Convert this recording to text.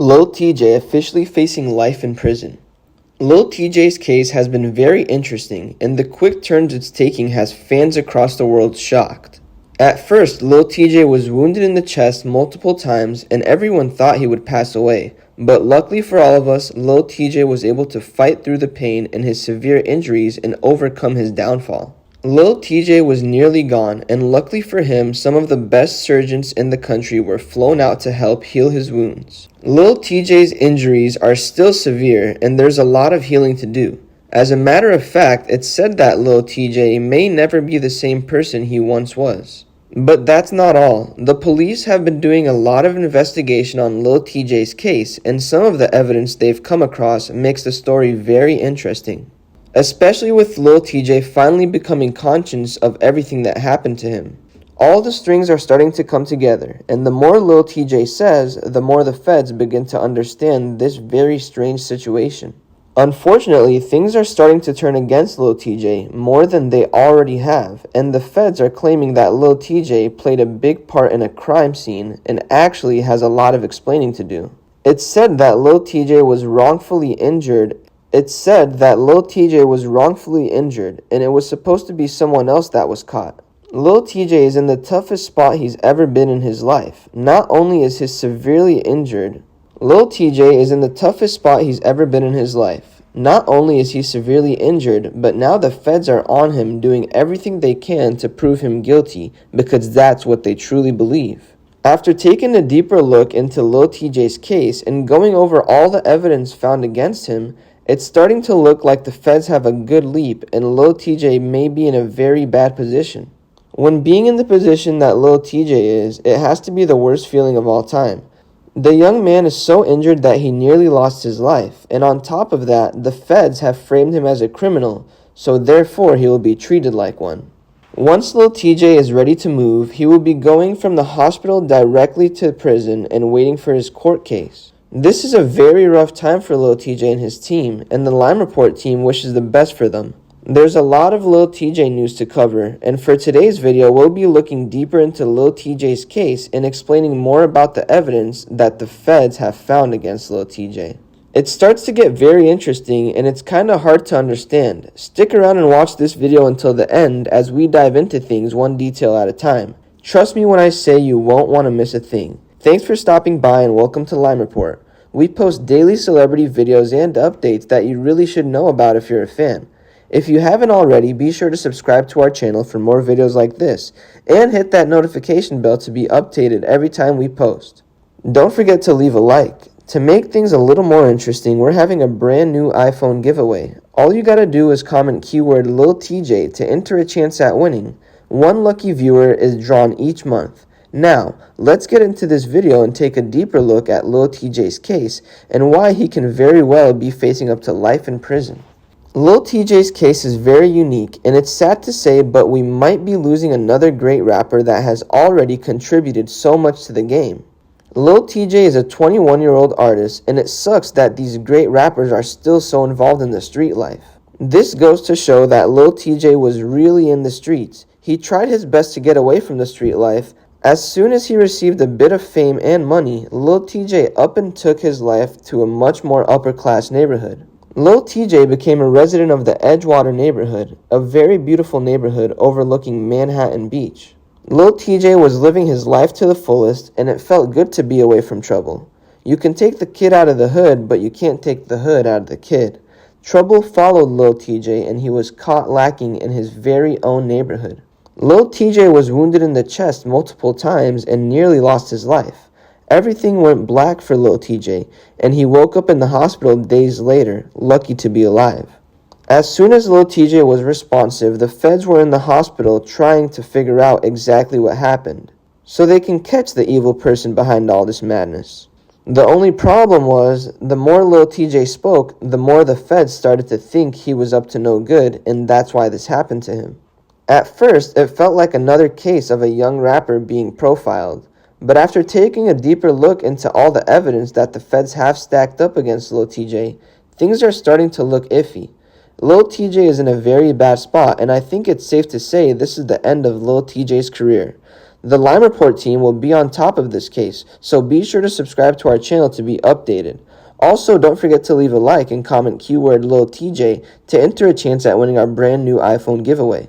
LIL TJay officially facing life in prison. LIL TJay's case has been very interesting, and the quick turns it's taking has fans across the world shocked. At first, LIL TJay was wounded in the chest multiple times and everyone thought he would pass away, but luckily for all of us, LIL TJay was able to fight through the pain and his severe injuries and overcome his downfall. LIL TJay was nearly gone, and luckily for him, some of the best surgeons in the country were flown out to help heal his wounds. LIL TJay's injuries are still severe, and there's a lot of healing to do. As a matter of fact, it's said that LIL TJay may never be the same person he once was. But that's not all. The police have been doing a lot of investigation on LIL TJay's case, and some of the evidence they've come across makes the story very interesting. Especially with LIL TJay finally becoming conscious of everything that happened to him. All the strings are starting to come together, and the more LIL TJay says, the more the feds begin to understand this very strange situation. Unfortunately, things are starting to turn against LIL TJay more than they already have, and the feds are claiming that LIL TJay played a big part in a crime scene and actually has a lot of explaining to do. It's said that LIL TJay was wrongfully injured. and it was supposed to be someone else that was caught. LIL TJay is in the toughest spot he's ever been in his life. Not only is he severely injured, but now the feds are on him doing everything they can to prove him guilty because that's what they truly believe. After taking a deeper look into LIL TJay's case and going over all the evidence found against him, it's starting to look like the feds have a good leap and LIL TJay may be in a very bad position. When being in the position that LIL TJay is, it has to be the worst feeling of all time. The young man is so injured that he nearly lost his life, and on top of that, the feds have framed him as a criminal, so therefore he will be treated like one. Once LIL TJay is ready to move, he will be going from the hospital directly to prison and waiting for his court case. This is a very rough time for LIL TJay and his team, and the Lime Report team wishes the best for them. There's a lot of LIL TJay news to cover, and for today's video, we'll be looking deeper into LIL TJay's case and explaining more about the evidence that the feds have found against LIL TJay. It starts to get very interesting, and it's kinda hard to understand. Stick around and watch this video until the end as we dive into things one detail at a time. Trust me when I say you won't want to miss a thing. Thanks for stopping by and welcome to Lime Report. We post daily celebrity videos and updates that you really should know about if you're a fan. If you haven't already, be sure to subscribe to our channel for more videos like this, and hit that notification bell to be updated every time we post. Don't forget to leave a like. To make things a little more interesting, we're having a brand new iPhone giveaway. All you gotta do is comment keyword LIL TJay to enter a chance at winning. One lucky viewer is drawn each month. Now, let's get into this video and take a deeper look at LIL TJay's case and why he can very well be facing up to life in prison. LIL TJay's case is very unique, and it's sad to say, but we might be losing another great rapper that has already contributed so much to the game. LIL TJay is a 21-year-old artist, and it sucks that these great rappers are still so involved in the street life. This goes to show that LIL TJay was really in the streets. He tried his best to get away from the street life. As soon as he received a bit of fame and money, LIL TJay up and took his life to a much more upper-class neighborhood. LIL TJay became a resident of the Edgewater neighborhood, a very beautiful neighborhood overlooking Manhattan Beach. LIL TJay was living his life to the fullest, and it felt good to be away from trouble. You can take the kid out of the hood, but you can't take the hood out of the kid. Trouble followed LIL TJay, and he was caught lacking in his very own neighborhood. LIL TJay was wounded in the chest multiple times and nearly lost his life. Everything went black for LIL TJay, and he woke up in the hospital days later, lucky to be alive. As soon as LIL TJay was responsive, the feds were in the hospital trying to figure out exactly what happened, so they can catch the evil person behind all this madness. The only problem was, the more LIL TJay spoke, the more the feds started to think he was up to no good, and that's why this happened to him. At first, it felt like another case of a young rapper being profiled. But after taking a deeper look into all the evidence that the feds have stacked up against LIL TJay, things are starting to look iffy. LIL TJay is in a very bad spot, and I think it's safe to say this is the end of LIL TJay's career. The Lime Report team will be on top of this case, so be sure to subscribe to our channel to be updated. Also, don't forget to leave a like and comment keyword LIL TJAY to enter a chance at winning our brand new iPhone giveaway.